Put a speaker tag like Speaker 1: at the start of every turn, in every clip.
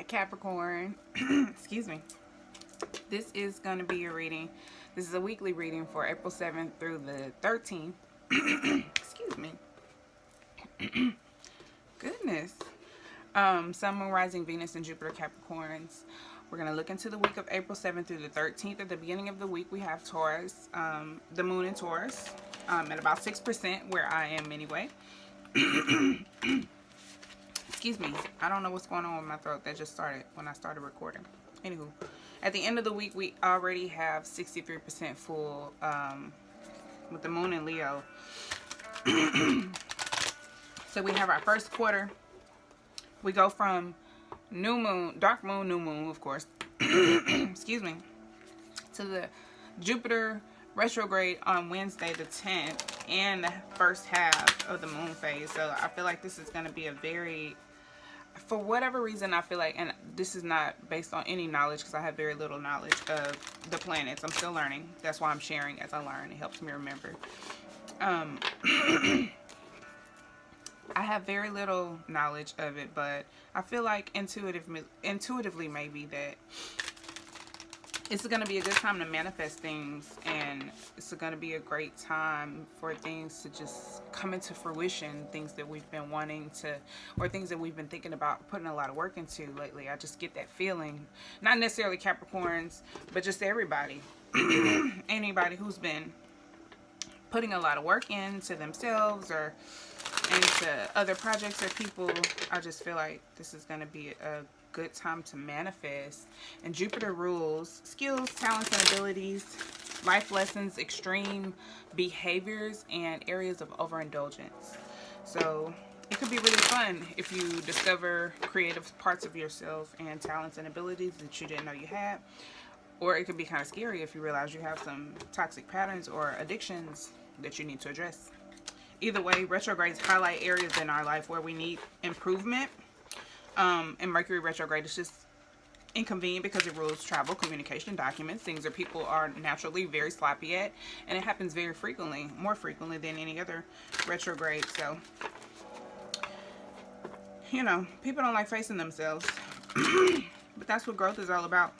Speaker 1: Capricorn. Excuse me. This is going to be a reading. This is a weekly reading for April 7th through the 13th. Excuse me. Goodness. Sun, Moon, Rising, Venus, and Jupiter Capricorns. We're going to look into the week of April 7th through the 13th. At the beginning of the week, we have Taurus, the Moon in Taurus, at about 6%, where I am anyway. Excuse me. I don't know what's going on with my throat. That just started when I started recording. Anywho, at the end of the week, we already have 63% full with the Moon in Leo. So we have our first quarter. We go from new moon, dark moon, new moon, of course, excuse me, to the Jupiter retrograde on Wednesday the 10th and the first half of the moon phase. So I feel like this is going to be a very, for whatever reason, I feel like, and this is not based on any knowledge because I have very little knowledge of the planets. I'm still learning. That's why I'm sharing as I learn. It helps me remember. I have very little knowledge of it, but I feel like intuitively maybe that it's going to be a good time to manifest things, and it's going to be a great time for things to just come into fruition, things that we've been wanting to, or things that we've been thinking about putting a lot of work into lately. I just get that feeling, not necessarily Capricorns, but just everybody, anybody who's been putting a lot of work into themselves or into other projects or people. I just feel like this is going to be a good time to manifest. And Jupiter rules skills, talents, and abilities, life lessons, extreme behaviors, and areas of overindulgence. So it could be really fun if you discover creative parts of yourself and talents and abilities that you didn't know you had. Or it could be kind of scary if you realize you have some toxic patterns or addictions that you need to address. Either way, retrogrades highlight areas in our life where we need improvement. And Mercury retrograde is just inconvenient because it rules travel, communication, documents, things that people are naturally very sloppy at. And it happens very frequently, more frequently than any other retrograde. So, you know, people don't like facing themselves. But that's what growth is all about.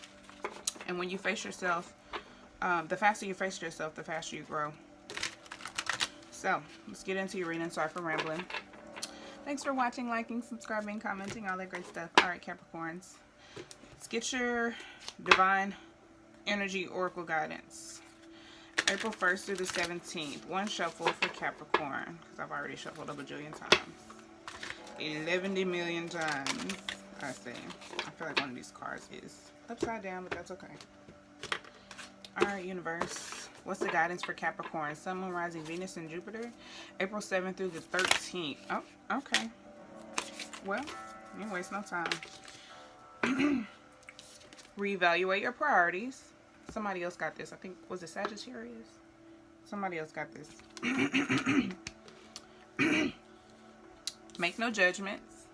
Speaker 1: And when you face yourself, the faster you face yourself, the faster you grow. So, let's get into your reading. Sorry for rambling. Thanks for watching, liking, subscribing, commenting, all that great stuff. Alright, Capricorns. Let's get your Divine Energy Oracle guidance. April 1st through the 17th. One shuffle for Capricorn, because I've already shuffled a bajillion times. 11 million times, I say. I feel like one of these cards is upside down, but that's okay. Alright, universe. What's the guidance for Capricorn? Sun, Moon, Rising, Venus, and Jupiter. April 7th through the 13th. Oh, okay. Well, you ain't waste no time. Reevaluate your priorities. Somebody else got this. I think, was it Sagittarius? Somebody else got this. Make no judgments.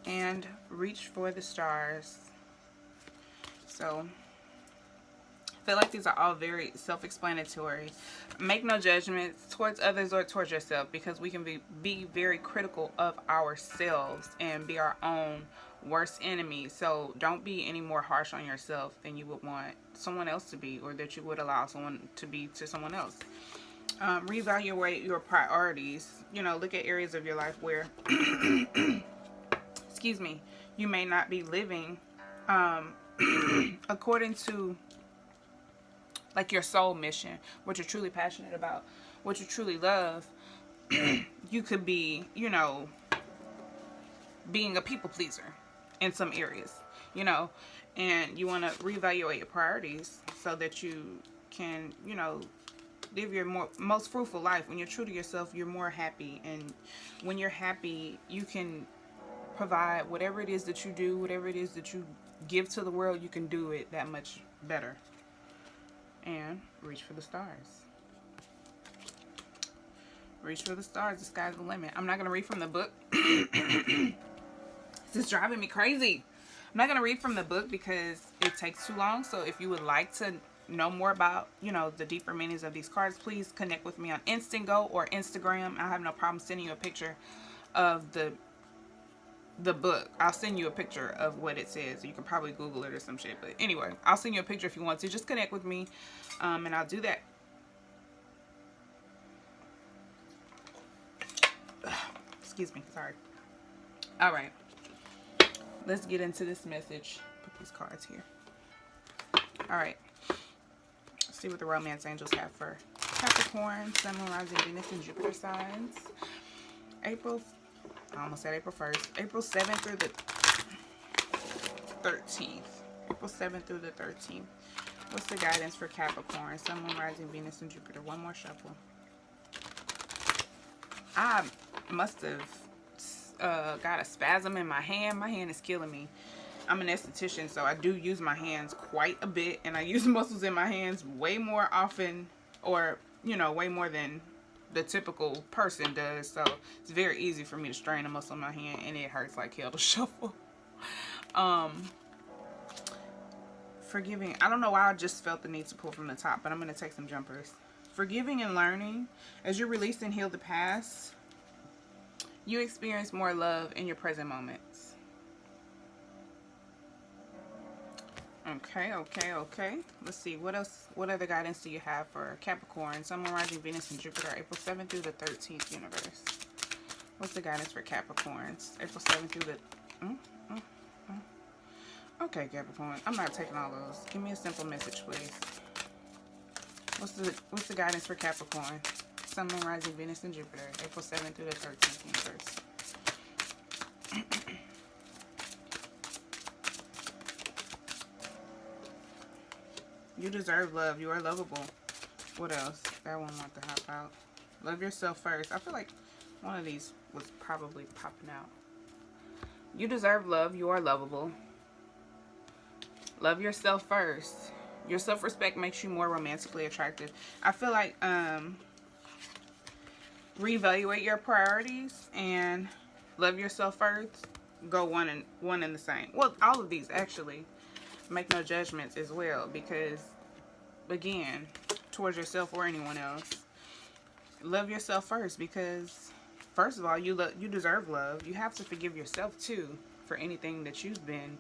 Speaker 1: And reach for the stars. So, I feel like these are all very self-explanatory. Make no judgments towards others or towards yourself, because we can be very critical of ourselves and be our own worst enemy. So don't be any more harsh on yourself than you would want someone else to be, or that you would allow someone to be to someone else. Reevaluate your priorities. You know, look at areas of your life where excuse me, you may not be living according to like your soul mission, what you're truly passionate about, what you truly love. You could be, you know, being a people pleaser in some areas, you know, and you want to reevaluate your priorities so that you can, you know, live your most fruitful life. When you're true to yourself, you're more happy, and when you're happy, you can provide whatever it is that you do, whatever it is that you give to the world, you can do it that much better. And reach for the stars. Reach for the stars. The sky's the limit. I'm not going to read from the book. This is driving me crazy. I'm not going to read from the book because it takes too long. So if you would like to know more about, you know, the deeper meanings of these cards, please connect with me on Instantgo or Instagram. I have no problem sending you a picture of the the book. I'll send you a picture of what it says. You can probably Google it or some shit. But anyway, I'll send you a picture if you want to. Just connect with me, and I'll do that. Excuse me. Sorry. All right. Let's get into this message. Put these cards here. All right. Let's see what the romance angels have for Capricorn, Sun, Moon, Rising, Venus, and Jupiter signs. April, I almost said April 1st. April 7th through the 13th. April 7th through the 13th. What's the guidance for Capricorn, Sun, Moon, Rising, Venus, and Jupiter? One more shuffle. I must have got a spasm in my hand. My hand is killing me. I'm an esthetician, so I do use my hands quite a bit, and I use muscles in my hands way more often, or, you know, way more than the typical person does. So it's very easy for me to strain a muscle in my hand, and it hurts like hell to shuffle. Forgiving. I don't know why I just felt the need to pull from the top, but I'm going to take some jumpers. Forgiving and learning. As you release and heal the past, you experience more love in your present moments. Okay. Let's see. What else? What other guidance do you have for Capricorn, Sun, Moon, Rising, Venus, and Jupiter, April 7th through the 13th, universe? What's the guidance for Capricorns, April 7th through the... Okay, Capricorn. I'm not taking all those. Give me a simple message, please. What's the guidance for Capricorn, Sun, Moon, Rising, Venus, and Jupiter, April 7th through the 13th, universe? You deserve love. You are lovable. What else? That one want to hop out. Love yourself first. I feel like one of these was probably popping out. You deserve love. You are lovable. Love yourself first. Your self-respect makes you more romantically attractive. I feel like reevaluate your priorities and love yourself first. Go one and the same. Well, all of these actually. Make no judgments as well, because again, towards yourself or anyone else, love yourself first, because first of all, you deserve love. You have to forgive yourself too for anything that you've been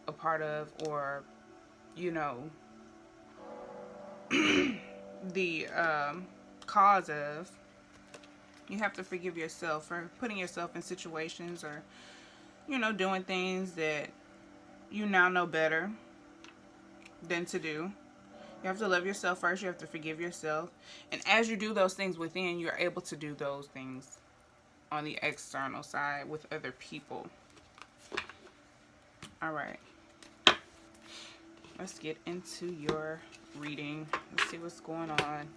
Speaker 1: a part of, or you know, the cause of. You have to forgive yourself for putting yourself in situations, or you know, doing things that you now know better than to do. You have to love yourself first. You have to forgive yourself. And as you do those things within, you're able to do those things on the external side with other people. Alright. Let's get into your reading. Let's see what's going on.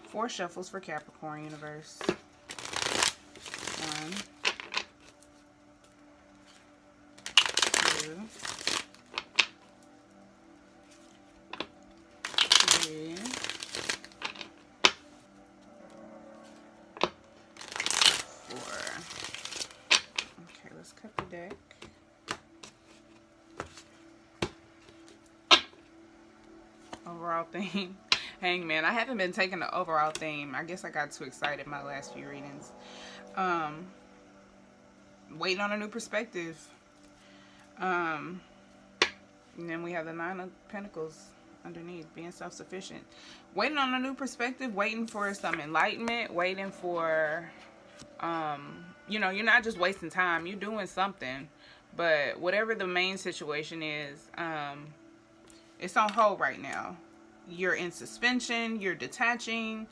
Speaker 1: 4 shuffles for Capricorn, universe. 1, 2, 3, 4. Okay, let's cut the deck. Overall theme. Hangman. I haven't been taking the overall theme. I guess I got too excited in my last few readings. Waiting on a new perspective. And then we have the 9 of Pentacles underneath, being self-sufficient. Waiting on a new perspective, waiting for some enlightenment, waiting for, you know, you're not just wasting time, you're doing something. But whatever the main situation is, it's on hold right now. You're in suspension, you're detaching,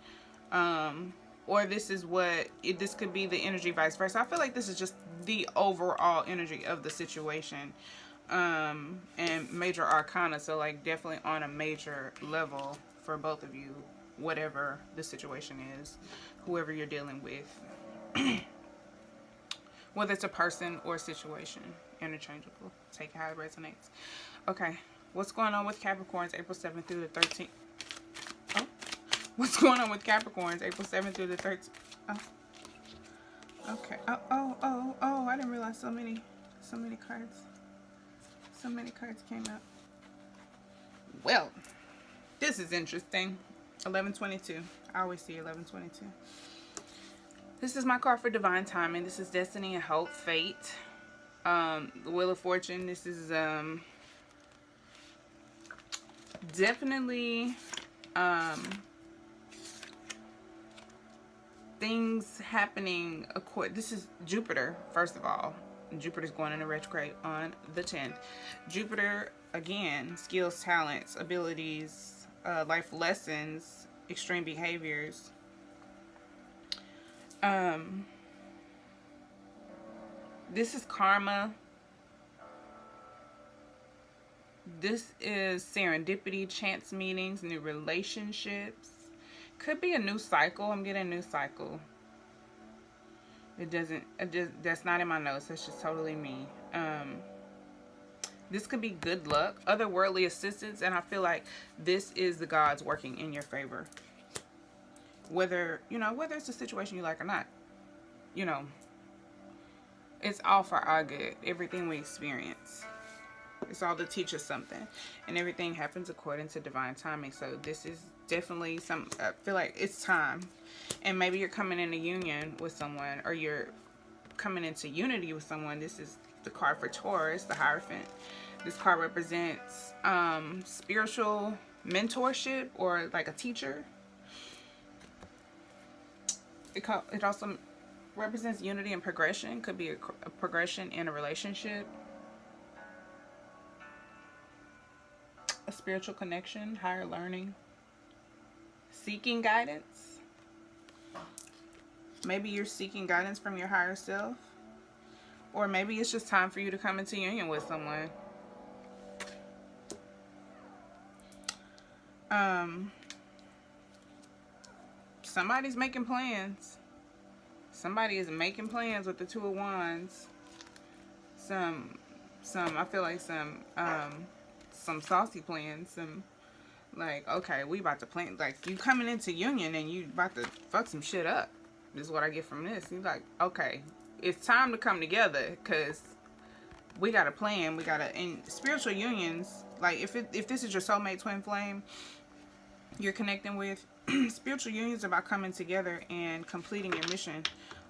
Speaker 1: or this is what, this could be the energy vice versa. I feel like this is just the overall energy of the situation. And major arcana, so like definitely on a major level for both of you, whatever the situation is, whoever you're dealing with. Whether it's a person or a situation, interchangeable. Take it how it resonates. Okay, what's going on with Capricorns April 7th through the 13th? Oh, what's going on with Capricorns April 7th through the 13th? Oh, okay. Oh, I didn't realize so many cards. So many cards came up. Well, this is interesting. 1122. I always see 1122. This is my card for divine timing. This is destiny and hope, fate. The Wheel of Fortune. This is definitely things happening. This is Jupiter, first of all. Jupiter's going into retrograde on the 10th. Jupiter, again, skills, talents, abilities, life lessons, extreme behaviors. This is karma. This is serendipity, chance meetings, new relationships. Could be a new cycle. I'm getting a new cycle. That's not in my notes. That's just totally me. This could be good luck, otherworldly assistance, and I feel like this is the gods working in your favor. Whether it's a situation you like or not, it's all for our good. Everything we experience, it's all to teach us something, and everything happens according to divine timing. So this is definitely I feel like it's time, and maybe you're coming into union with someone, or you're coming into unity with someone. This is the card for Taurus, the Hierophant. This card represents spiritual mentorship, or like a teacher. It also represents unity and progression. Could be a progression in a relationship, a spiritual connection, higher learning, seeking guidance. Maybe you're seeking guidance from your higher self, or maybe it's just time for you to come into union with someone. Somebody's making plans. Somebody is making plans with the Two of Wands. I feel like some saucy plans. Some like, okay, we about to plan. Like, you coming into union and you about to fuck some shit up. This is what I get from this. You're like, okay, it's time to come together, because we got a plan. We got to, in spiritual unions, like if this is your soulmate twin flame you're connecting with, spiritual unions are about coming together and completing your mission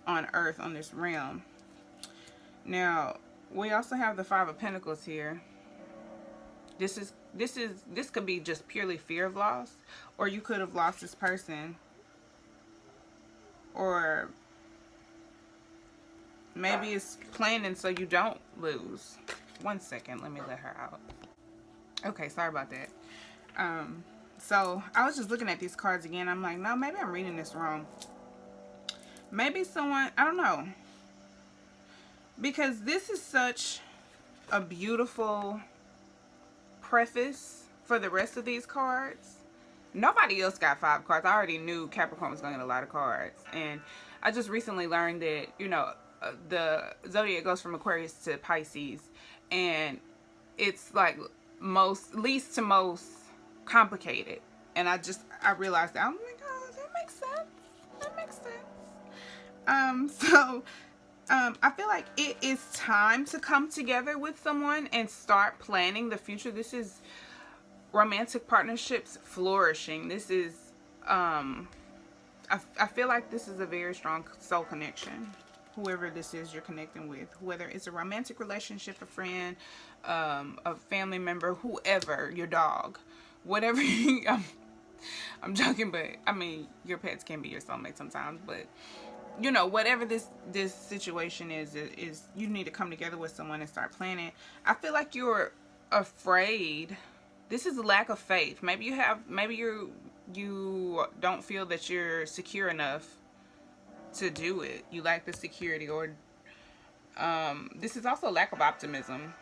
Speaker 1: on earth, on this realm. Now, we also have the Five of Pentacles here. This could be just purely fear of loss, or you could have lost this person, or maybe it's planning so you don't lose. One second, let me let her out. Okay, sorry about that. So I was just looking at these cards again. I'm like, no, maybe I'm reading this wrong. Maybe someone, I don't know, because this is such a beautiful preface for the rest of these cards. Nobody else got 5 cards. I already knew Capricorn was going to get a lot of cards, and I just recently learned that, the zodiac goes from Aquarius to Pisces, and it's like least to most complicated. And I realized that. I'm like, oh, that makes sense. That makes sense. I feel like it is time to come together with someone and start planning the future. This is romantic partnerships flourishing. This is, I feel like this is a very strong soul connection. Whoever this is you're connecting with, whether it's a romantic relationship, a friend, a family member, whoever, your dog, whatever. I'm joking, but I mean, your pets can be your soulmate sometimes, but whatever this situation is you need to come together with someone and start planning. I feel like you're afraid. This is a lack of faith. Maybe you don't feel that you're secure enough to do it. You lack the security, or this is also a lack of optimism.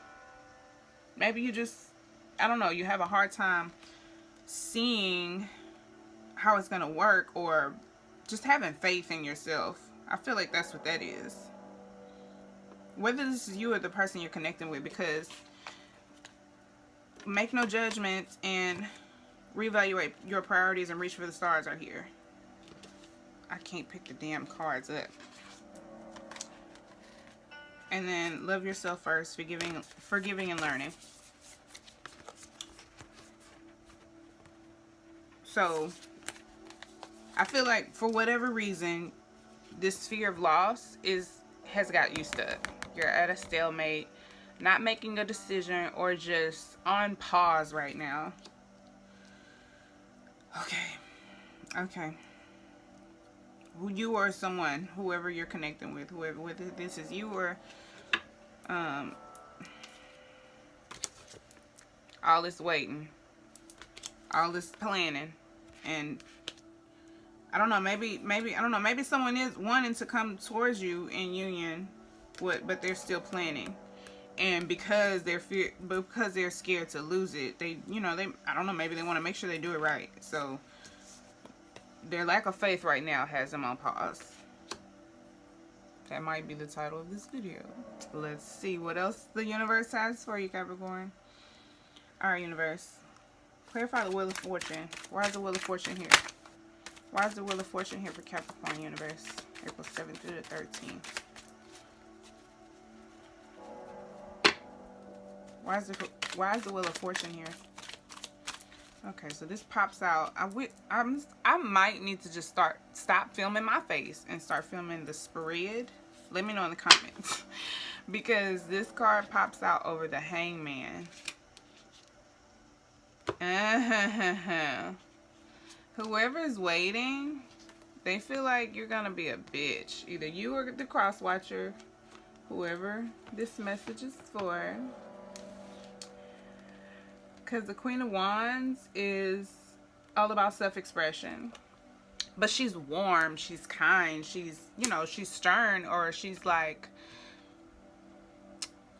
Speaker 1: Maybe you just, I don't know, you have a hard time seeing how it's gonna work, or just having faith in yourself. I feel like that's what that is. Whether this is you or the person you're connecting with, because make no judgments and reevaluate your priorities and reach for the stars are here. I can't pick the damn cards up. And then love yourself first, forgiving and learning. So I feel like for whatever reason this fear of loss has got you stuck. You're at a stalemate, not making a decision, or just on pause right now. Okay. You or someone, whoever you're connecting with, whether this is you or all this waiting, all this planning, and I don't know, maybe I don't know, maybe someone is wanting to come towards you in union, but they're still planning, and because they're scared to lose it, they I don't know, maybe they want to make sure they do it right. So their lack of faith right now has them on pause. That might be the title of this video. Let's see what else the universe has for you, Capricorn. Alright, universe. Clarify the Wheel of Fortune. Why is the Wheel of Fortune here? Why is the Wheel of Fortune here for Capricorn, universe? April 7th through the 13th. Why is the Wheel of Fortune here? Okay, so this pops out. I might need to just stop filming my face and start filming the spread. Let me know in the comments. Because this card pops out over the Hangman. Whoever is waiting, they feel like you're gonna be a bitch. Either you or the cross watcher, whoever this message is for. Because the Queen of Wands is all about self-expression. But she's warm, she's kind, she's, she's stern, or she's like,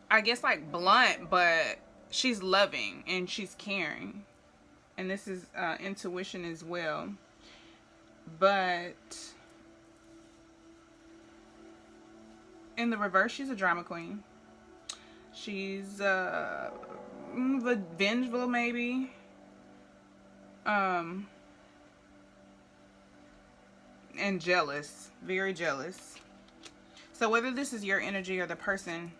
Speaker 1: I guess like blunt, but she's loving and she's caring. And this is intuition as well. But in the reverse, she's a drama queen. She's vengeful, maybe. And jealous. Very jealous. So whether this is your energy or the person,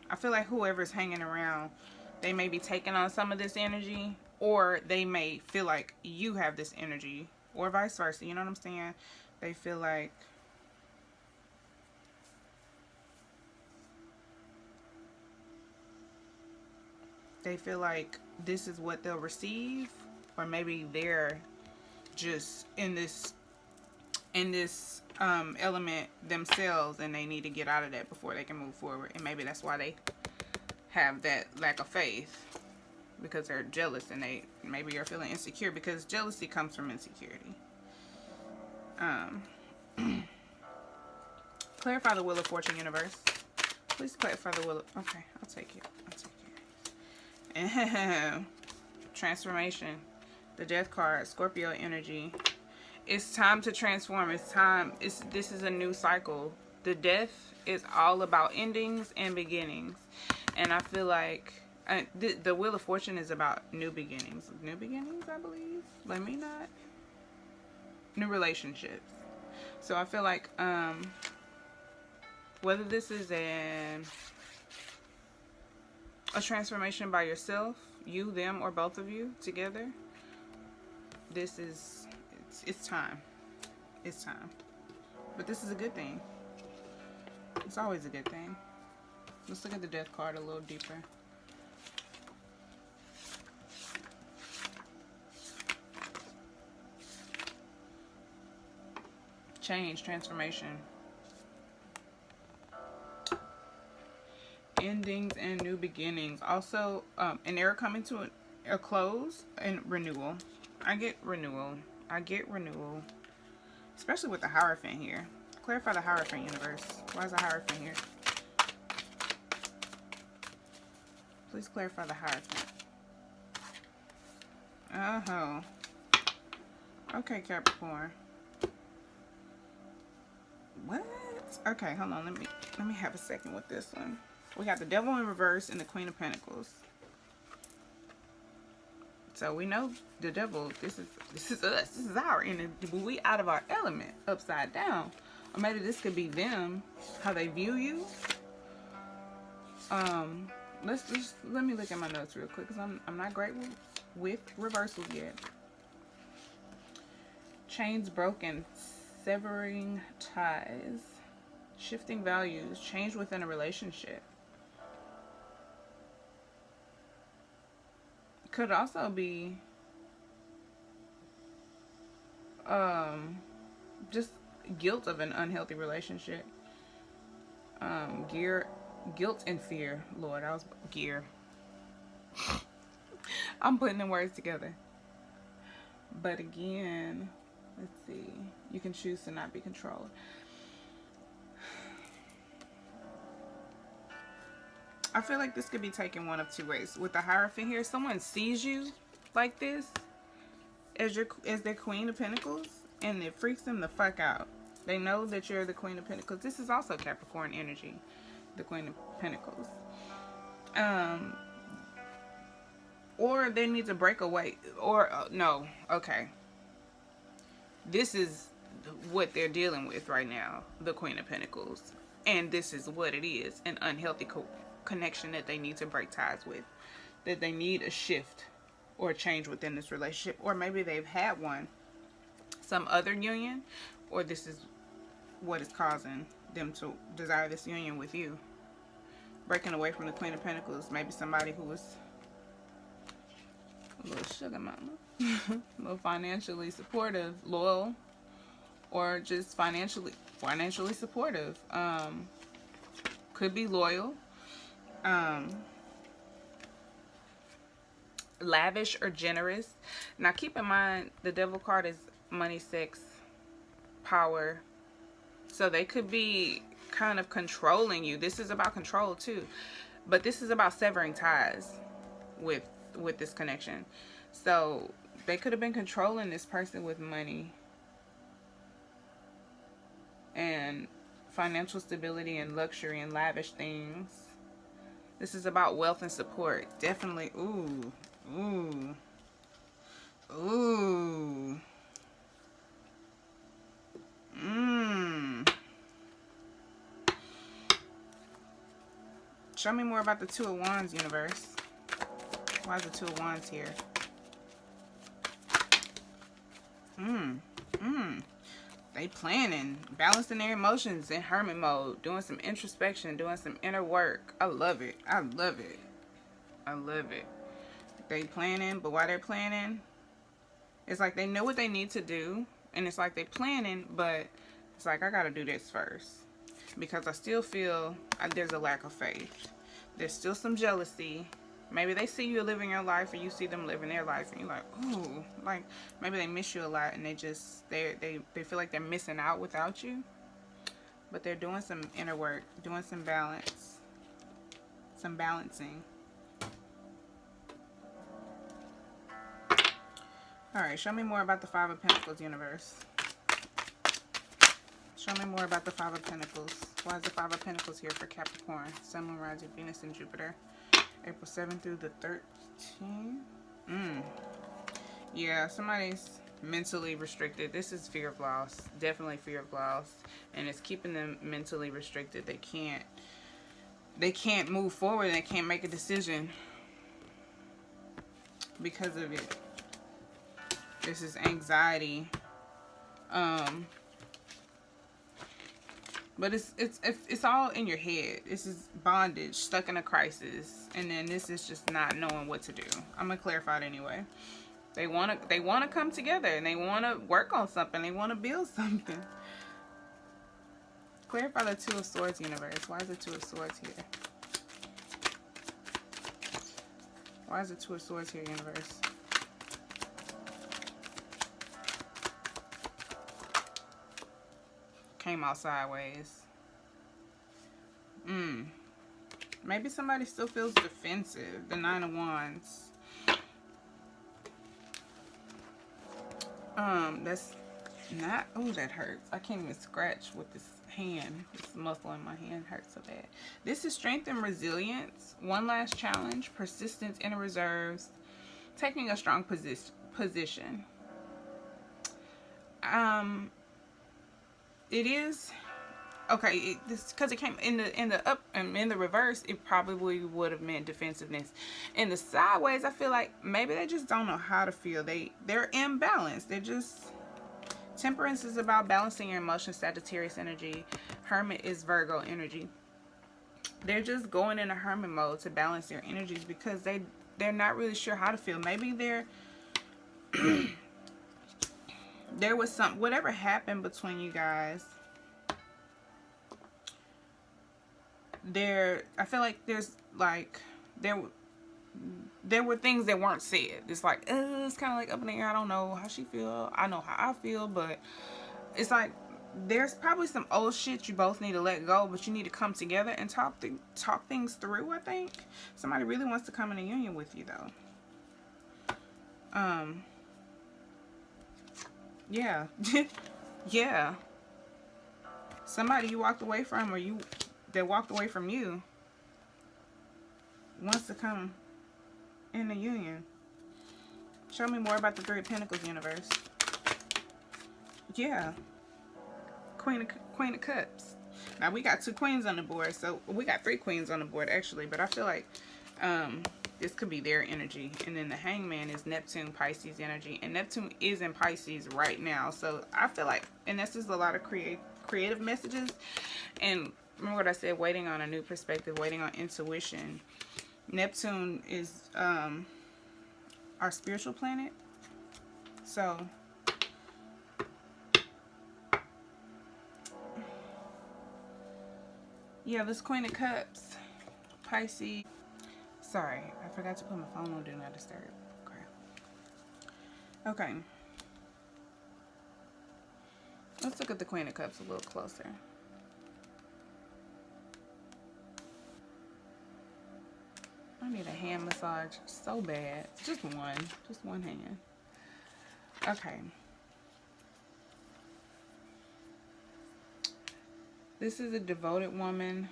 Speaker 1: I feel like whoever's hanging around, they may be taking on some of this energy, or they may feel like you have this energy, or vice versa. You know what I'm saying? They feel like this is what they'll receive, or maybe they're just in this element themselves, and they need to get out of that before they can move forward. And maybe that's why they have that lack of faith, because they're jealous, and maybe you're feeling insecure, because jealousy comes from insecurity. Clarify the Wheel of Fortune, universe. Please clarify the Wheel of... Okay, I'll take it. Transformation. The Death card. Scorpio energy. It's time to transform. It's time. This is a new cycle. The Death is all about endings and beginnings. And I feel like the Wheel of Fortune is about new beginnings. New beginnings, I believe. Let me not. New relationships. So I feel like whether this is a transformation by yourself, you, them, or both of you together, it's time. It's time. But this is a good thing. It's always a good thing. Let's look at the Death card a little deeper. Change, transformation. Endings and new beginnings. Also, an era coming to a close and renewal. I get renewal. Especially with the Hierophant here. Clarify the Hierophant, universe. Why is the Hierophant here? Please clarify the Hierophant. Oh. Okay, Capricorn. What? Okay, hold on. Let me have a second with this one. We got the Devil in reverse and the Queen of Pentacles. So we know the Devil, this is us. This is our energy. We out of our element, upside down. Or maybe this could be them, how they view you. Let me look at my notes real quick, because I'm not great with reversals yet. Chains broken, severing ties, shifting values, change within a relationship. Could also be just guilt of an unhealthy relationship. Guilt and fear. Lord, I was gear. I'm putting the words together. But again, let's see. You can choose to not be controlled. I feel like this could be taken one of two ways. With the Hierophant here, someone sees you like this as their Queen of Pentacles, and it freaks them the fuck out. They know that you're the Queen of Pentacles. This is also Capricorn energy, the Queen of Pentacles. Or they need to break away. Or, no, okay. This is what they're dealing with right now, the Queen of Pentacles. And this is what it is, an unhealthy connection that they need to break ties with. That they need a shift or a change within this relationship. Or maybe they've had one, some other union, or this is what is causing them to desire this union with you. Breaking away from the Queen of Pentacles. Maybe somebody who was a little sugar mama, a little financially supportive, loyal, or just financially supportive. Could be loyal, lavish or generous. Now keep in mind, the Devil card is money, sex, power. So they could be kind of controlling you. This is about control too, but this is about severing ties with this connection. So they could have been controlling this person with money and financial stability and luxury and lavish things. This is about wealth and support. Definitely. Ooh. Show me more about the Two of Wands, universe. Why is the Two of Wands here? They planning, balancing their emotions in hermit mode, doing some introspection, doing some inner work. I love it. I love it. I love it. They planning, but while they're planning, it's like they know what they need to do, and it's like they planning, but it's like, I gotta do this first, because I still feel there's a lack of faith. There's still some jealousy. Maybe they see you living your life, or you see them living their life, and you're like, ooh, like maybe they miss you a lot, and they feel like they're missing out without you. But they're doing some inner work, doing some balance, some balancing. All right, show me more about the Five of Pentacles, universe. Show me more about the Five of Pentacles. Why is the Five of Pentacles here for Capricorn? Sun, Moon, Rising, Venus, and Jupiter. April 7th through the 13th. Yeah, somebody's mentally restricted. This is fear of loss. Definitely fear of loss. And it's keeping them mentally restricted. They can't move forward. They can't make a decision because of it. This is anxiety. But it's all in your head. This is bondage, stuck in a crisis, and then this is just not knowing what to do. I'm gonna clarify it anyway. They wanna come together, and they wanna work on something. They wanna build something. Clarify the Two of Swords, universe. Why is the Two of Swords here? Why is the Two of Swords here, universe? Came out sideways. Maybe somebody still feels defensive. The Nine of Wands. That's not... Oh, that hurts. I can't even scratch with this hand. This muscle in my hand hurts so bad. This is strength and resilience. One last challenge. Persistence, inner reserves. Taking a strong position. It is okay. This because it came in the reverse. It probably would have meant defensiveness. In the sideways, I feel like maybe they just don't know how to feel. They're imbalanced. They're just Temperance is about balancing your emotions, Sagittarius energy. Hermit is Virgo energy. They're just going in a hermit mode to balance their energies because they're not really sure how to feel. Maybe there was whatever happened between you guys. I feel like there were things that weren't said. It's like, it's kind of like up in the air. I don't know how she feel. I know how I feel, but it's like there's probably some old shit you both need to let go, but you need to come together and talk things through. I think somebody really wants to come in a union with you, though. Yeah. Yeah. Somebody you walked away from, or that walked away from you, wants to come in a union. Show me more about the Three of Pentacles, universe. Yeah. Queen of Cups. Now we got 2 queens on the board, so we got 3 queens on the board actually, but I feel like this could be their energy. And then the Hangman is Neptune, Pisces energy, and Neptune is in Pisces right now. So I feel like, and this is a lot of creative messages. And remember what I said, waiting on a new perspective, waiting on intuition. Neptune is our spiritual planet. So yeah, this Queen of Cups, Pisces. Sorry, I forgot to put my phone on Do Not Disturb. Okay. Let's look at the Queen of Cups a little closer. I need a hand massage so bad. Just one hand. Okay. This is a devoted woman,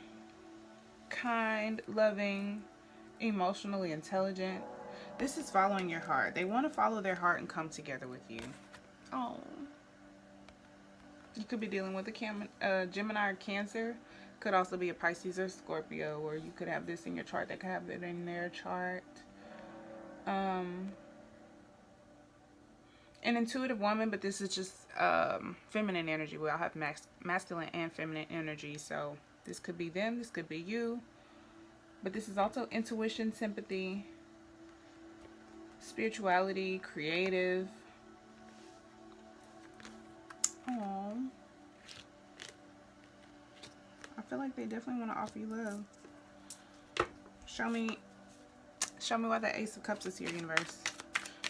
Speaker 1: kind, loving, emotionally intelligent. This is following your heart. They want to follow their heart and come together with you. Oh. You could be dealing with a Gemini or Cancer. Could also be a Pisces or Scorpio, or you could have this in your chart. They could have it in their chart. An intuitive woman, but this is just feminine energy. We all have masculine and feminine energy, so this could be them, this could be you. But this is also intuition, sympathy, spirituality, creative. Aww. I feel like they definitely want to offer you love. Show me why the Ace of Cups is here, universe.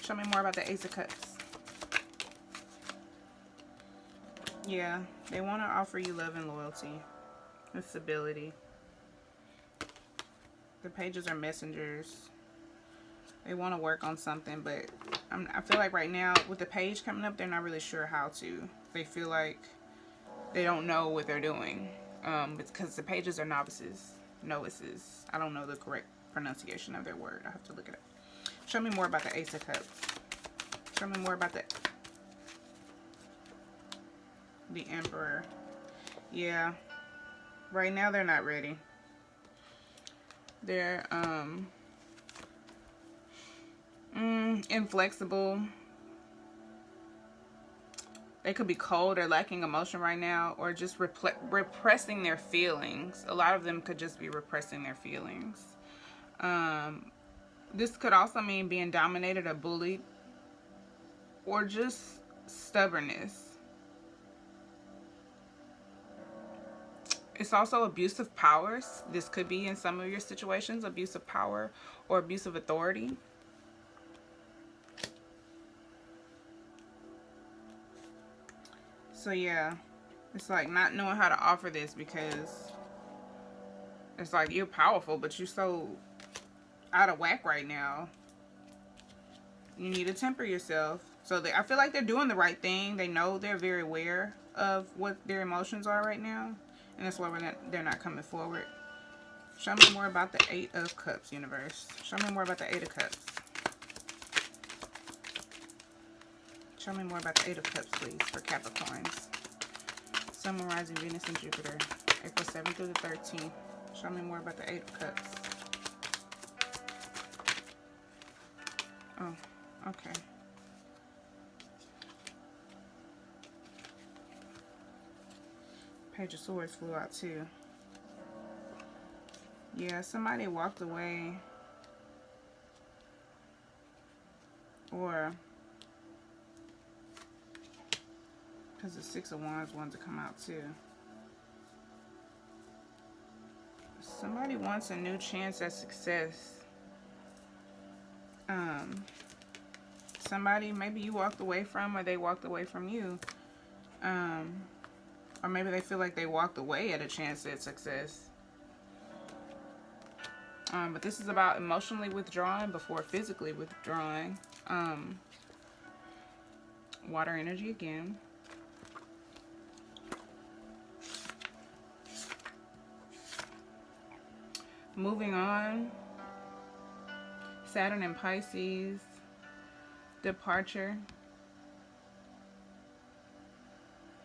Speaker 1: Show me more about the Ace of Cups. Yeah, they want to offer you love and loyalty and stability. The pages are messengers. They want to work on something, but I feel like right now with the page coming up, they're not really sure how to. They feel like they don't know what they're doing. Because the pages are novices. I don't know the correct pronunciation of their word. I have to look it up. Show me more about the Ace of Cups. Show me more about the Emperor. Yeah. Right now they're not ready. They're inflexible. They could be cold or lacking emotion right now, or just repressing their feelings. A lot of them could just be repressing their feelings. This could also mean being dominated or bullied, or just stubbornness. It's also abuse of powers. This could be in some of your situations, abuse of power or abuse of authority. So yeah, it's like not knowing how to offer this because it's like you're powerful, but you're so out of whack right now. You need to temper yourself. So I feel like they're doing the right thing. They know, they're very aware of what their emotions are right now. And that's why they're not coming forward. Show me more about the Eight of Cups, universe. Show me more about the Eight of Cups. Show me more about the Eight of Cups, please, for Capricorns. Sun, Moon, Rising, Venus, and Jupiter. April 7th through the 13th. Show me more about the Eight of Cups. Oh, okay. Page of Swords flew out too. Yeah, somebody walked away. Or, because the Six of Wands wanted to come out too. Somebody wants a new chance at success. Somebody maybe you walked away from, or they walked away from you. Or maybe they feel like they walked away at a chance at success. But this is about emotionally withdrawing before physically withdrawing. Water energy again. Moving on. Saturn and Pisces. Departure.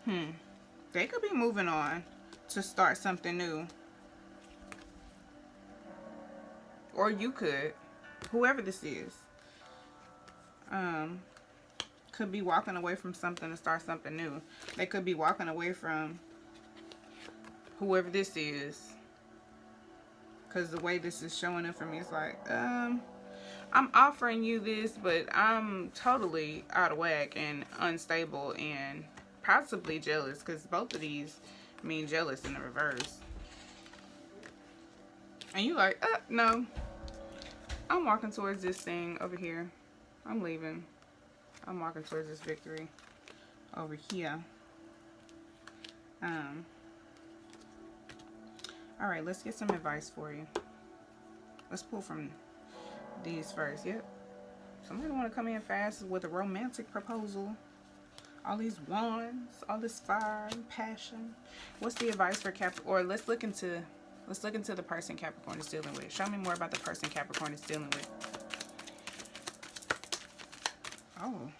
Speaker 1: They could be moving on to start something new. Or you could. Whoever this is. Could be walking away from something to start something new. They could be walking away from whoever this is. Because the way this is showing up for me, it's like, I'm offering you this, but I'm totally out of whack and unstable and possibly jealous. Because both of these mean jealous in the reverse. And you like, no. I'm walking towards this thing over here. I'm leaving. I'm walking towards this victory over here. Alright, let's get some advice for you. Let's pull from these first. Yep. Somebody want to come in fast with a romantic proposal. All these wands, all this fire and passion. What's the advice for Capricorn? Or let's look into the person Capricorn is dealing with. Show me more about the person Capricorn is dealing with. Oh.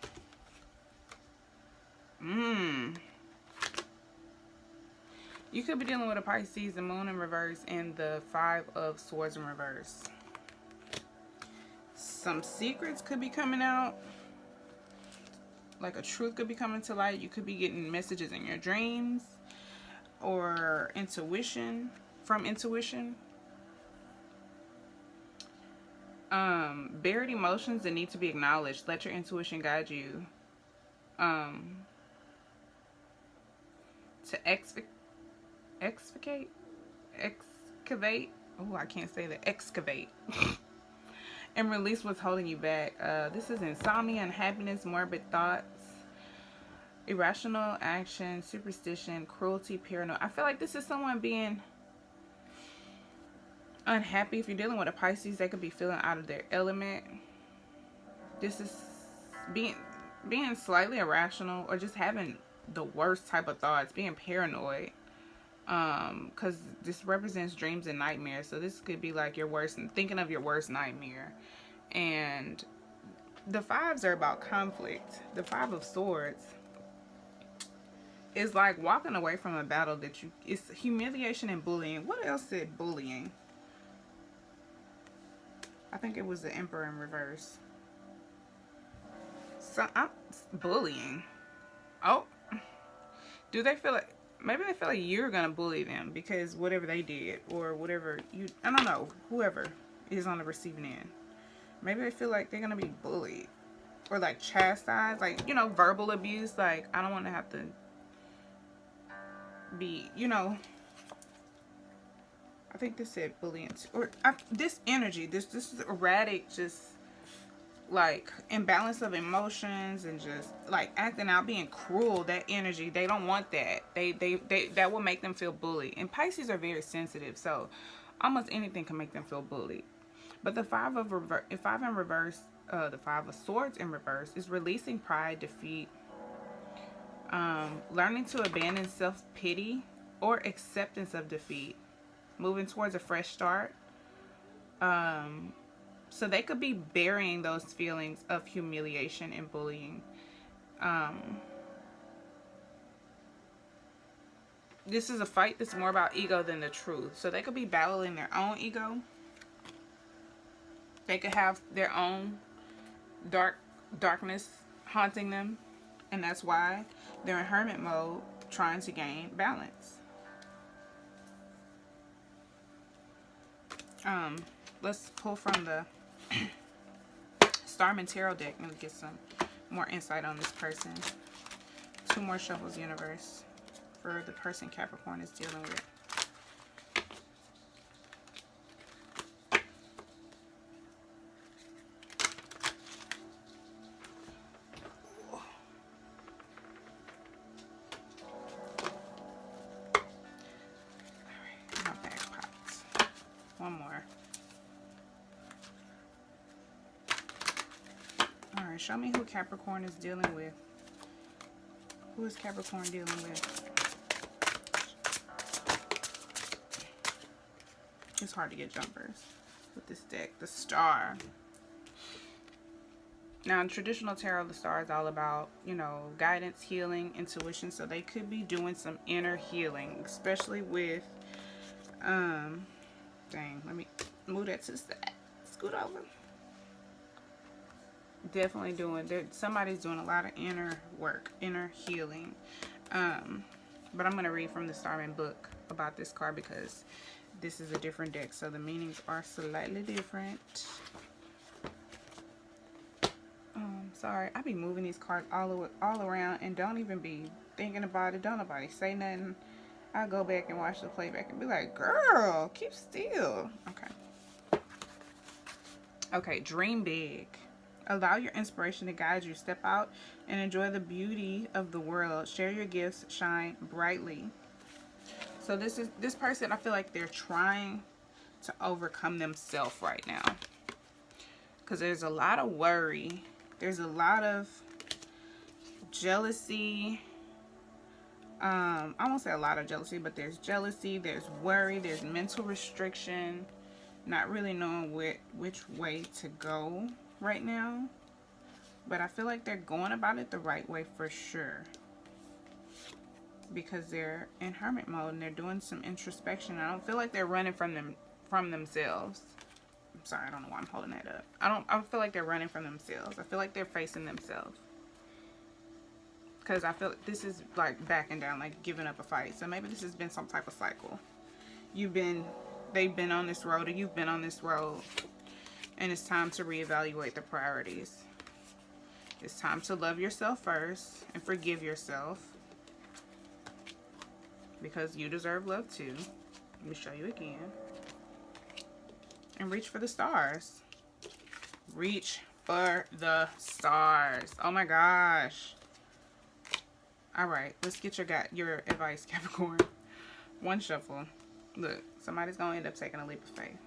Speaker 1: You could be dealing with a Pisces, the Moon in reverse, and the Five of Swords in reverse. Some secrets could be coming out. Like a truth could be coming to light. You could be getting messages in your dreams. Or intuition. From intuition. Buried emotions that need to be acknowledged. Let your intuition guide you. To excavate. Oh, I can't say that. Excavate. And release what's holding you back. This is insomnia, unhappiness, morbid thoughts, irrational action, superstition, cruelty, paranoia. I feel like this is someone being unhappy. If you're dealing with a Pisces, they could be feeling out of their element. This is being slightly irrational, or just having the worst type of thoughts, being paranoid. Because this represents dreams and nightmares. So this could be like your worst, thinking of your worst nightmare. And the fives are about conflict. The Five of Swords is like walking away from a battle that it's humiliation and bullying. What else said bullying? I think it was the Emperor in reverse. So bullying. Oh, do they feel like, maybe they feel like you're gonna bully them because whatever they did, or whatever I don't know, whoever is on the receiving end, maybe they feel like they're gonna be bullied or like chastised, like, you know, verbal abuse. Like, I don't want to have to be, you know, I think this said bullying, or this energy, this is erratic, just like imbalance of emotions, and just like acting out, being cruel. That energy, they don't want that. They that will make them feel bullied. And Pisces are very sensitive, so almost anything can make them feel bullied. But the Five in reverse, the Five of Swords in reverse is releasing pride, defeat, learning to abandon self-pity or acceptance of defeat, moving towards a fresh start. So they could be burying those feelings of humiliation and bullying. This is a fight that's more about ego than the truth. So they could be battling their own ego. They could have their own darkness haunting them. And that's why they're in hermit mode, trying to gain balance. Let's pull from the Starman Tarot deck and get some more insight on this person. 2 more shuffles, universe, for the person Capricorn is dealing with. One more. Alright, show me who Capricorn is dealing with. Who is Capricorn dealing with? It's hard to get jumpers with this deck. The Star. Now, in traditional tarot, the Star is all about, you know, guidance, healing, intuition. So they could be doing some inner healing, especially with, dang, let me move that to the side. Scoot over. Definitely doing, somebody's doing a lot of inner work, inner healing. But I'm going to read from the Starman book about this card because this is a different deck, so the meanings are slightly different. Sorry, I be moving these cards all around and don't even be thinking about it. Don't nobody say nothing. I go back and watch the playback and be like, girl, keep still. Okay, dream big. Allow your inspiration to guide you. Step out and enjoy the beauty of the world. Share your gifts. Shine brightly. So this person, I feel like they're trying to overcome themselves right now. Because there's a lot of worry. There's a lot of jealousy. I won't say a lot of jealousy, but there's jealousy, there's worry, there's mental restriction, not really knowing which way to go right now. But I feel like they're going about it the right way for sure, because they're in hermit mode and they're doing some introspection. I don't feel like they're running from themselves. I'm sorry, I don't know why I'm holding that up. I don't feel like they're running from themselves. I feel like they're facing themselves. Because I feel like this is like backing down, like giving up a fight. So maybe this has been some type of cycle. They've been on this road, or you've been on this road. And it's time to reevaluate the priorities. It's time to love yourself first and forgive yourself. Because you deserve love too. Let me show you again. And reach for the stars. Reach for the stars. Oh my gosh. Alright, let's get your advice, Capricorn. One shuffle. Look, somebody's going to end up taking a leap of faith.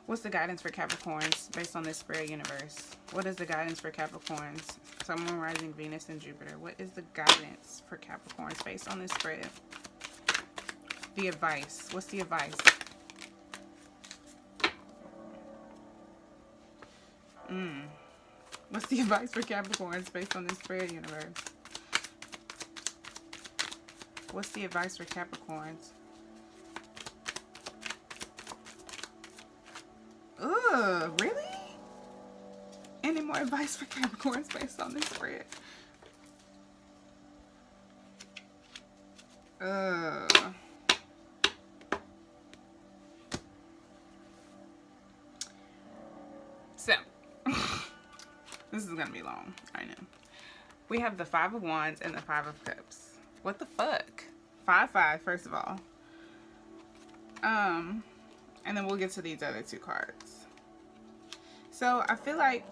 Speaker 1: What's the guidance for Capricorns based on this spread, universe? What is the guidance for Capricorns? Sun, Moon, Rising, Venus, and Jupiter. What is the guidance for Capricorns based on this spread? The advice. What's the advice? What's the advice for Capricorns based on this spread, universe? What's the advice for Capricorns? Ugh, really? Any more advice for Capricorns based on this spread? So, this is going to be long. I know. We have the 5 of Wands and the 5 of Cups. What the fuck? 5-5, first of all. And then we'll get to these other 2 cards. So, I feel like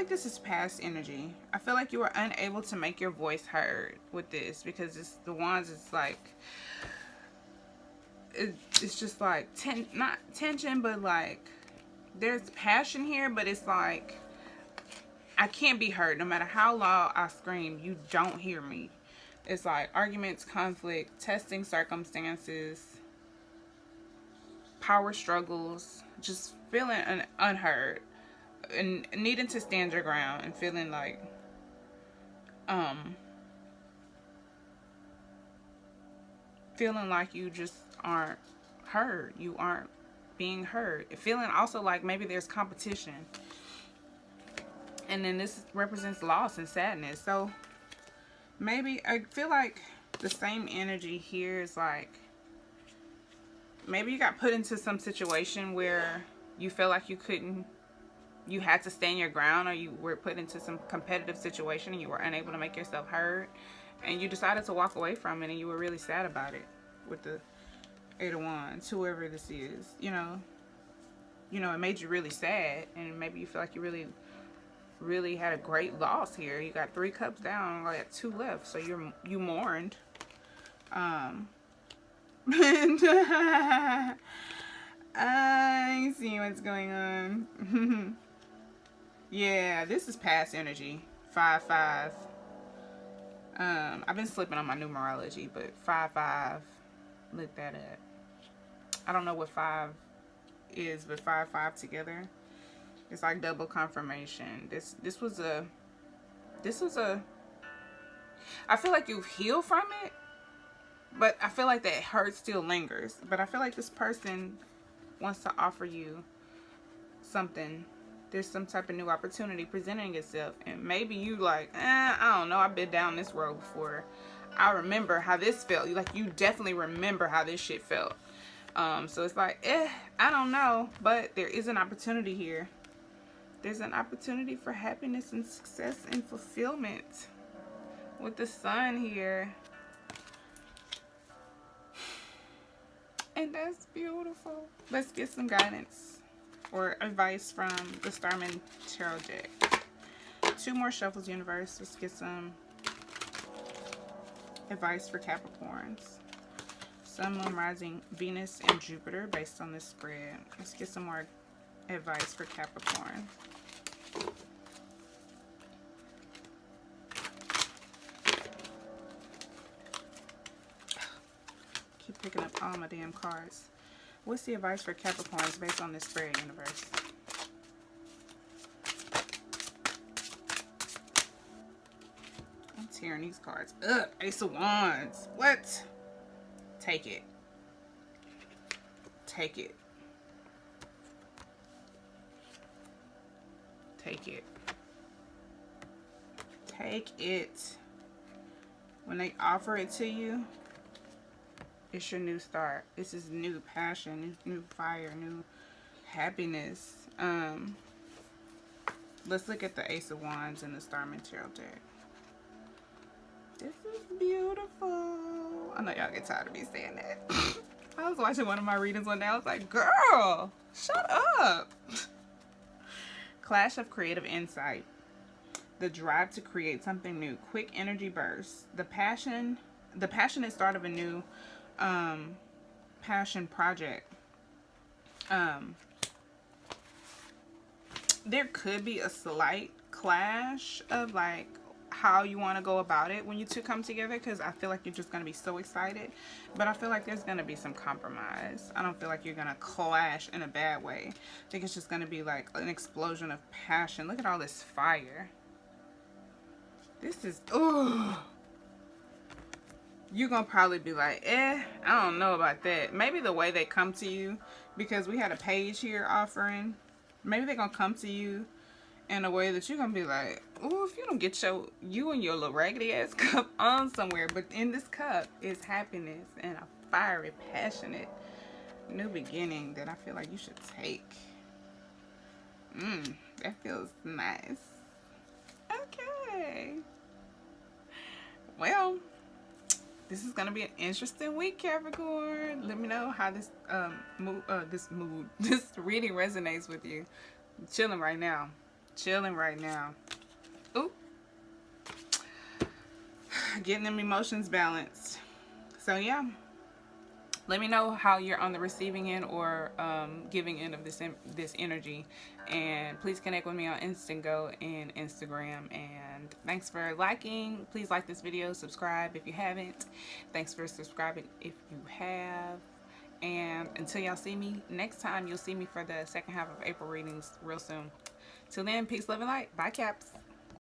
Speaker 1: this is past energy. I feel like you were unable to make your voice heard with this, because the Wands is like, it's just like, not tension, but like, there's passion here, but it's like, I can't be heard. No matter how loud I scream, you don't hear me. It's like arguments, conflict, testing circumstances, power struggles, just feeling unheard and needing to stand your ground and feeling like you just aren't heard. You aren't being heard. Feeling also like maybe there's competition. And then this represents loss and sadness. So maybe I feel like The same energy here is like, maybe you got put into some situation where you felt like you had to stand your ground, or you were put into some competitive situation and you were unable to make yourself heard, and you decided to walk away from it, and you were really sad about it with the Eight of Wands, whoever this is, you know, it made you really sad, and maybe you feel like you really had a great loss here. You got 3 cups down, like 2 left, so you mourned. I see what's going on. Yeah, this is past energy. 5-5. I've been slipping on my numerology, but 5-5. Look that up. I don't know what 5 is, but 5-5 together, it's like double confirmation. This was a I feel like you've healed from it, but I feel like that hurt still lingers. But I feel like this person wants to offer you something. There's some type of new opportunity presenting itself, and maybe you like, I don't know, I've been down this road before. I remember how this felt. Like, you definitely remember how this shit felt. So it's like, I don't know, but there is an opportunity here. There's an opportunity for happiness and success and fulfillment with the Sun here. And that's beautiful. Let's get some guidance or advice from the Starman Tarot deck. 2 more shuffles, universe. Let's get some advice for Capricorns. Sun, Moon, Rising, Venus, and Jupiter based on this spread. Let's get some more advice for Capricorn. Keep picking up all my damn cards. What's the advice for Capricorns based on this spread, universe? I'm tearing these cards up. Ace of Wands. What? Take it. Take it. Take it. Take it. When they offer it to you, it's your new start. This is new passion, new fire, new happiness. Let's look at the Ace of Wands and the Starman Tarot deck. This is beautiful. I know y'all get tired of me saying that. I was watching one of my readings one day. I was like, girl, shut up. Clash of creative insight. The drive to create something new. Quick energy bursts. The passionate start of a new passion project. There could be a slight clash of like how you want to go about it when you two come together, because I feel like you're just going to be so excited, but I feel like there's going to be some compromise. I don't feel like you're going to clash in a bad way. I think it's just going to be like an explosion of passion. Look at all this fire. This is, oh, you're going to probably be like, I don't know about that. Maybe the way they come to you, because we had a page here offering, maybe they're going to come to you in a way that you're going to be like, oh, if you don't get you and your little raggedy ass cup on somewhere. But in this cup is happiness and a fiery, passionate new beginning that I feel like you should take. That feels nice. Okay. Well, this is gonna be an interesting week, Capricorn. Let me know how this this reading resonates with you. I'm chilling right now. Chilling right now. Ooh. Getting them emotions balanced. So yeah. Let me know how you're on the receiving end or giving end of this energy. And please connect with me on Instantgo and Instagram. And thanks for liking. Please like this video. Subscribe if you haven't. Thanks for subscribing if you have. And until y'all see me next time, you'll see me for the second half of April readings real soon. Till then, peace, love, and light. Bye, Caps.